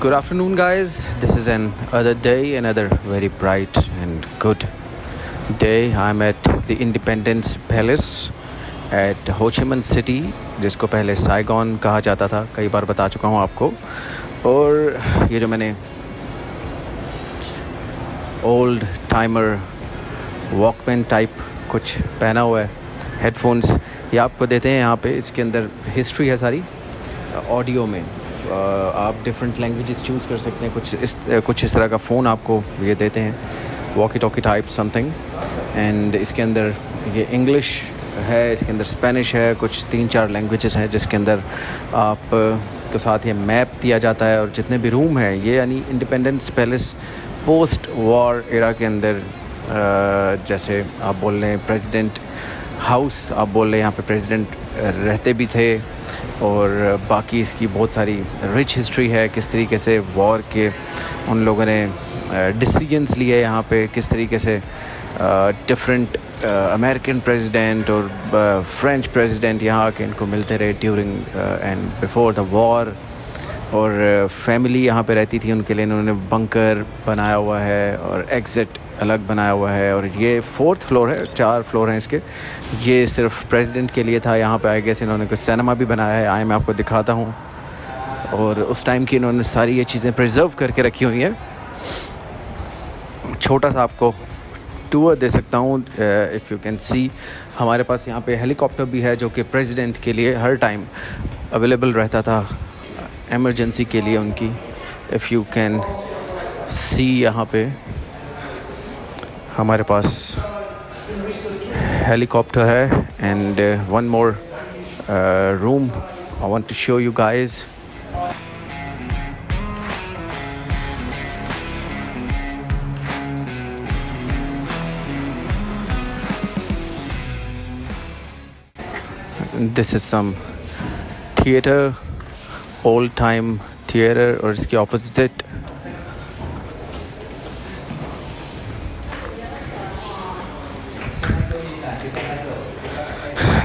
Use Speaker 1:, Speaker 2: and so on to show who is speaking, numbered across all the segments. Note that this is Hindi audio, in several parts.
Speaker 1: Good afternoon, guys. This is another day, another very bright and good day. I'm at the Independence Palace at Ho Chi Minh City, जिसको पहले साइगॉन कहा जाता था. कई बार बता चुका हूँ आपको. और ये जो मैंने ओल्ड टाइमर वॉकमैन टाइप कुछ पहना हुआ है, हेडफोन्स, ये आपको देते हैं यहाँ पे. इसके अंदर हिस्ट्री है सारी ऑडियो में. आप डिफरेंट लैंग्वेजेस चूज़ कर सकते हैं. कुछ इस तरह का फ़ोन आपको ये देते हैं, walkie talkie type something. And इसके अंदर ये इंग्लिश है, इसके अंदर स्पेनिश है, कुछ 3-4 लैंग्वेजेस हैं, जिसके अंदर आप के साथ ये मैप दिया जाता है. और जितने भी रूम हैं ये यानी independence palace post war era के अंदर, जैसे आप बोल रहे हैं प्रेसिडेंट हाउस, आप बोल रहे हैं यहाँ पे प्रेसिडेंट रहते भी थे. और बाकी इसकी बहुत सारी रिच हिस्ट्री है, किस तरीके से वॉर के उन लोगों ने डिसीजंस लिए यहाँ पे, किस तरीके से डिफरेंट अमेरिकन प्रेसिडेंट और फ्रेंच प्रेसिडेंट यहाँ आके इनको मिलते रहे during and before the war. और फैमिली यहाँ पे रहती थी, उनके लिए इन्होंने बंकर बनाया हुआ है और एग्ज़िट अलग बनाया हुआ है. और ये 4th फ्लोर है, 4 फ्लोर हैं इसके. ये सिर्फ प्रेसिडेंट के लिए था. यहाँ पे आई गेस इन्होंने कुछ सिनेमा भी बनाया है, मैं आपको दिखाता हूँ. और उस टाइम की इन्होंने सारी ये चीज़ें प्रिजर्व करके रखी हुई हैं. छोटा सा आपको टूर दे सकता हूँ इफ़ यू कैन सी. हमारे पास यहाँ पे हेलीकॉप्टर भी है जो कि प्रेसिडेंट के लिए हर टाइम अवेलेबल रहता था, एमरजेंसी के लिए उनकी. इफ़ यू कैन सी यहाँ पे हमारे पास हेलीकॉप्टर है. And one more room I want to show you guys. This is some theatre, old time theatre. और इसके opposite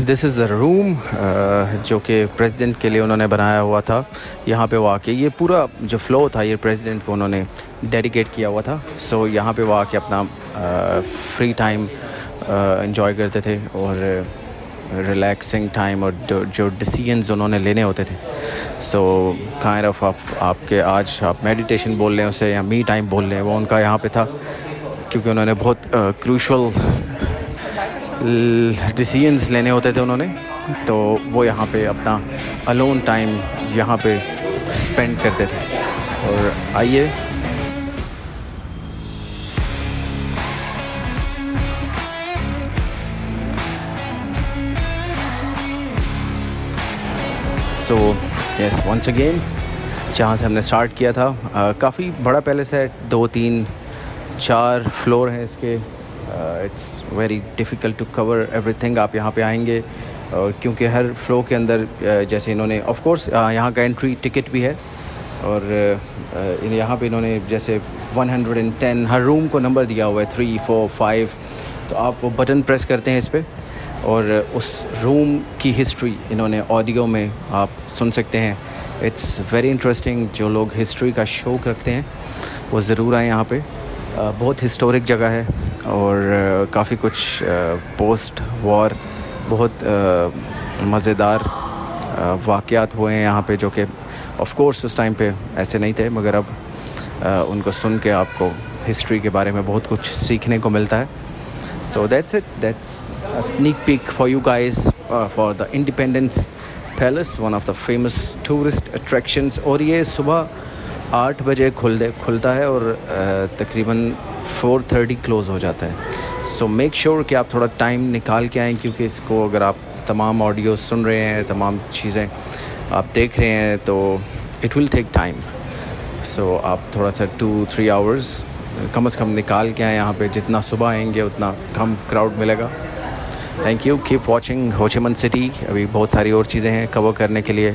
Speaker 1: this is the room जो कि प्रेसिडेंट के लिए उन्होंने बनाया हुआ था. यहाँ पे वो आके, ये पूरा जो फ्लो था ये प्रेसिडेंट को उन्होंने डेडिकेट किया हुआ था. सो यहाँ पे वो आके अपना फ्री टाइम एंजॉय करते थे और रिलैक्सिंग टाइम और जो डिसीजंस उन्होंने लेने होते थे. सो काइंड ऑफ आपके आज आप मेडिटेशन बोल रहे हैं उसे या मी टाइम बोल रहे हैं, वो उनका यहाँ पे था. क्योंकि उन्होंने बहुत क्रूशल डिसीजंस लेने होते थे उन्होंने, तो वो यहाँ पे अपना अलोन टाइम यहाँ पे स्पेंड करते थे. और आइए सो यस वंस अगेन जहाँ से हमने स्टार्ट किया था. काफ़ी बड़ा पैलेस है, 2-3-4 फ्लोर हैं इसके. It's very difficult to cover everything. आप यहाँ पे आएंगे और क्योंकि हर फ्लोर के अंदर जैसे इन्होंने ऑफ कोर्स यहाँ का एंट्री टिकट भी है. और यहाँ पे इन्होंने जैसे 110 हर रूम को नंबर दिया हुआ है, 3, 4, 5. तो आप वो बटन प्रेस करते हैं इस पर और उस रूम की हिस्ट्री इन्होंने ऑडियो में आप सुन सकते हैं. It's very interesting. जो लोग हिस्ट्री का शौक़ रखते हैं वो ज़रूर आए यहाँ पे. बहुत हिस्टोरिक जगह है और काफ़ी कुछ पोस्ट वॉर बहुत मज़ेदार वाक़यात हुए हैं यहाँ पे, जो कि ऑफ कोर्स उस टाइम पे ऐसे नहीं थे, मगर अब उनको सुन के आपको हिस्ट्री के बारे में बहुत कुछ सीखने को मिलता है. So that's it. That's a sneak peek for you guys for the Independence Palace, one of the famous tourist attractions. और ये सुबह 8 बजे खुलता है और तकरीबन 4:30 क्लोज़ हो जाता है. सो मेक श्योर कि आप थोड़ा टाइम निकाल के आएँ, क्योंकि इसको अगर आप तमाम ऑडियो सुन रहे हैं, तमाम चीज़ें आप देख रहे हैं, तो इट विल टेक टाइम. सो आप थोड़ा सा 2-3 आवर्स कम से कम निकाल के आएँ यहाँ पे. जितना सुबह आएंगे उतना कम क्राउड मिलेगा. Thank you. कीप वॉचिंग हो chi minh सिटी. अभी बहुत सारी और चीज़ें हैं कवर करने के लिए.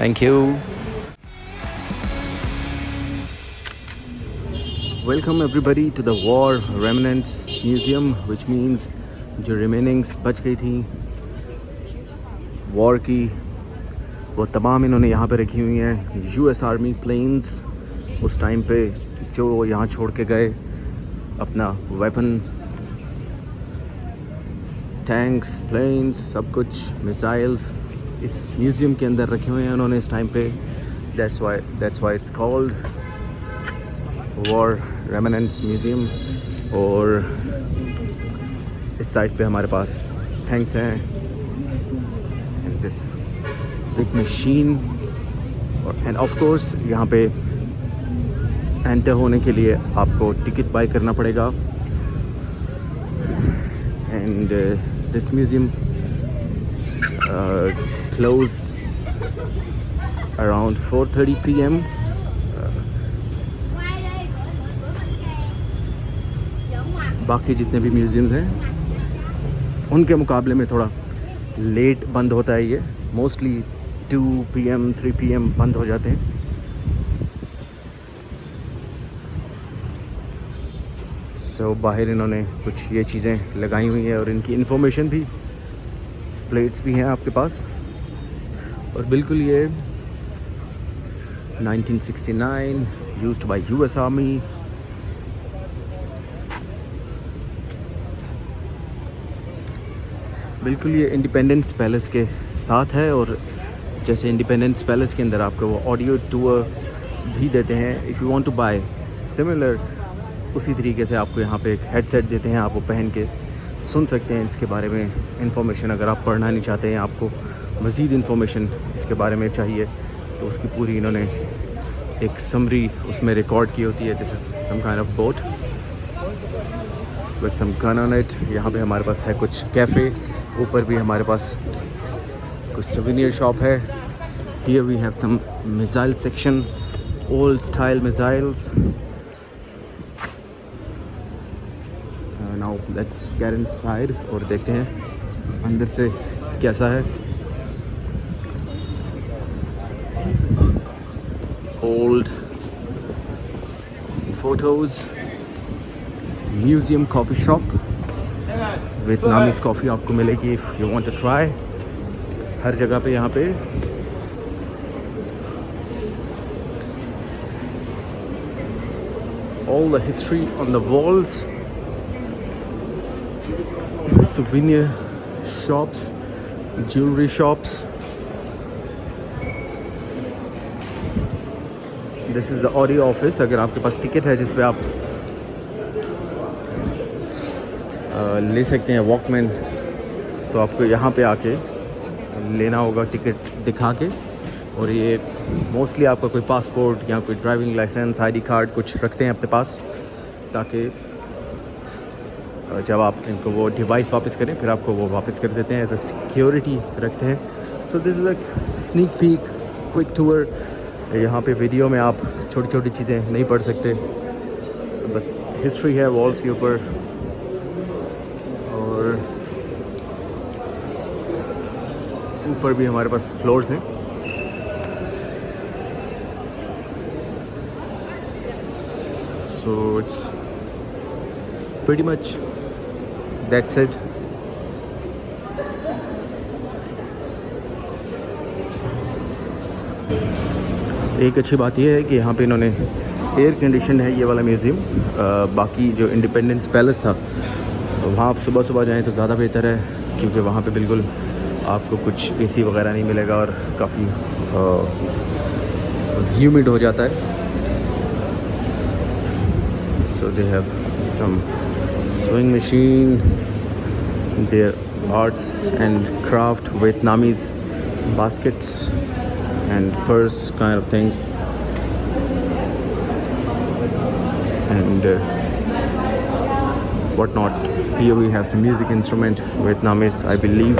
Speaker 1: Thank you. Welcome everybody to the war remnants museum, which means जो रिमेनिंग्स बच गई थी वॉर की, वो तमाम इन्होंने यहाँ पे रखी हुई हैं. US आर्मी प्लेन्स उस टाइम पे जो यहाँ छोड़ के गए अपना वेपन, टैंक्स, प्लेन्स, सब कुछ, मिसाइल्स इस म्यूज़ियम के अंदर रखे हुए हैं उन्होंने इस टाइम पे। That's why it's called war remnants museum. और इस साइड पे हमारे पास टैंक्स हैं and this big machine. End of course यहाँ पे एंटर होने के लिए आपको टिकट बाय करना पड़ेगा। And this museum close around 4:30 PM। बाकी जितने भी म्यूज़ियम्स हैं उनके मुकाबले में थोड़ा लेट बंद होता है ये। मोस्टली 2 PM 3 PM बंद हो जाते हैं। सो बाहर इन्होंने कुछ ये चीज़ें लगाई हुई हैं और इनकी इन्फॉर्मेशन भी, प्लेट्स भी हैं आपके पास। और बिल्कुल ये 1969 यूज्ड बाय US आर्मी। बिल्कुल ये इंडिपेंडेंस पैलेस के साथ है। और जैसे इंडिपेंडेंस पैलेस के अंदर आपको वो ऑडियो टूर भी देते हैं, if you want to buy similar, उसी तरीके से आपको यहाँ पे एक हेडसेट देते हैं, आप वो पहन के सुन सकते हैं इसके बारे में इंफॉर्मेशन। अगर आप पढ़ना नहीं चाहते हैं, आपको मज़ीद इंफॉर्मेशन इसके बारे में चाहिए, तो उसकी पूरी इन्होंने एक समरी उसमें रिकॉर्ड की होती है। This is some kind of boat with some gun on it. यहाँ पे हमारे पास है कुछ कैफ़े, ऊपर भी हमारे पास कुछ सोवेनियर शॉप है। Here we have some missile section, old style missiles. Now let's get inside और देखते हैं अंदर से कैसा है। Old photos, museum coffee shop, Vietnamese coffee आपको मिलेगी if you want to try. हर जगह पे यहाँ पे all the history on the walls, souvenir shops, jewelry shops. This is the audio office। अगर आपके पास टिकट है जिस पे आप ले सकते हैं वॉकमैन, तो आपको यहाँ पे आके लेना होगा टिकट दिखा के। और ये मोस्टली आपका कोई पासपोर्ट या कोई ड्राइविंग लाइसेंस, ID कार्ड कुछ रखते हैं अपने पास, ताकि जब आप इनको वो डिवाइस वापस करें फिर आपको वो वापस कर देते हैं, एज अ सिक्योरिटी रखते हैं। So this is a sneak peek, quick tour. यहाँ पे वीडियो में आप छोटी छोटी चीज़ें नहीं पढ़ सकते, बस हिस्ट्री है वॉल्स के ऊपर। और ऊपर भी हमारे पास फ्लोर्स हैं। So it's pretty much that's it। एक अच्छी बात यह है कि यहाँ पे इन्होंने एयर कंडीशन है ये वाला म्यूज़ियम। बाकी जो इंडिपेंडेंस पैलेस था वहाँ आप सुबह सुबह जाएँ तो ज़्यादा बेहतर है, क्योंकि वहाँ पे बिल्कुल आपको कुछ AC वगैरह नहीं मिलेगा और काफ़ी ह्यूमिड हो जाता है। So they have some sewing machine, their arts and craft, Vietnamese baskets and purse kind of things, and whatnot. Here we have some music instrument, Vietnamese, I believe.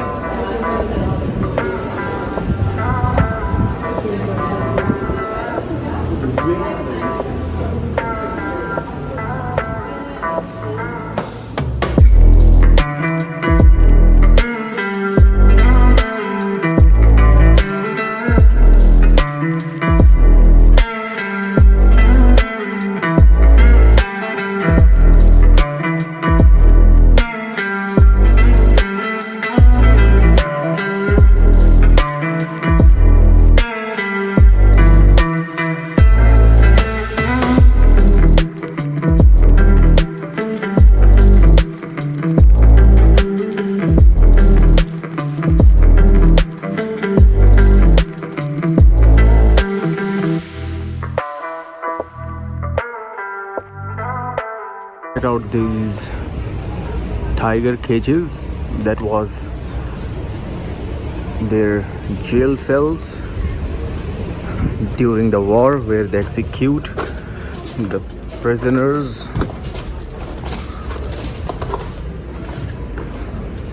Speaker 1: check out these tiger cages. That was their jail cells during the war, where they execute the prisoners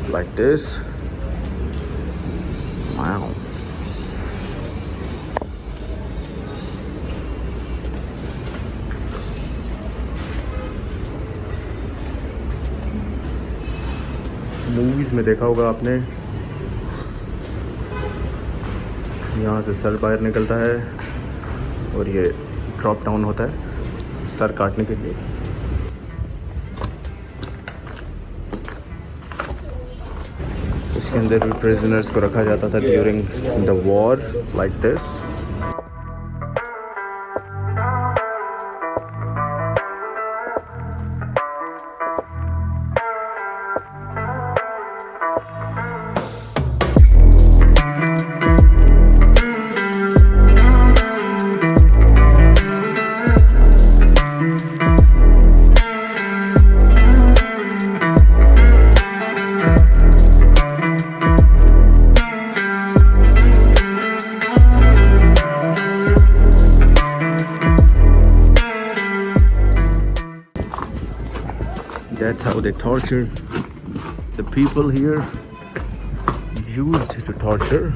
Speaker 1: like this. Wow. Movies में देखा होगा आपने, यहाँ से सर बाहर निकलता है और ये ड्रॉप डाउन होता है सर काटने के लिए। इसके अंदर भी प्रिजनर्स को रखा जाता था during the war like this. That's how they torture the people here, used to torture.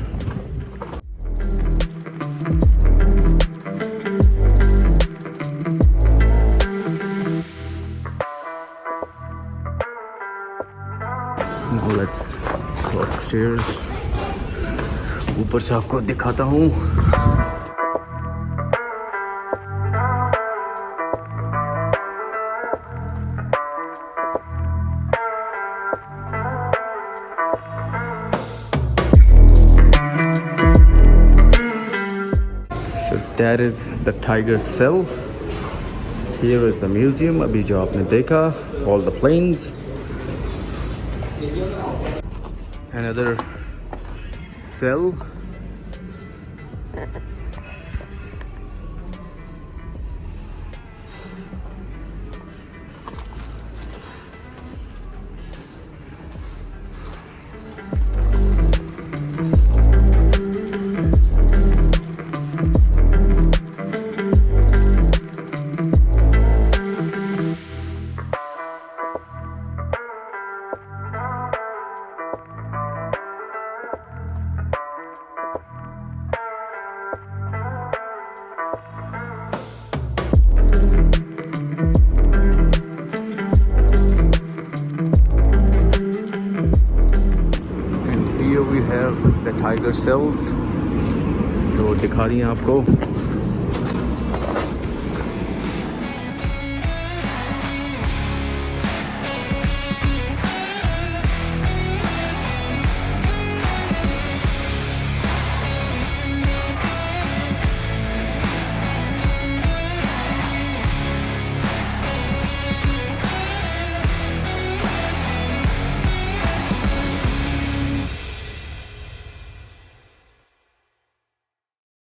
Speaker 1: Now let's go upstairs. ऊपर से आपको दिखाता हूँ। So that is the tiger cell. Here is the museum. अभी जो आपने देखा, all the planes. Another cell. Here we have the tiger cells जो दिखा रही हैं आपको।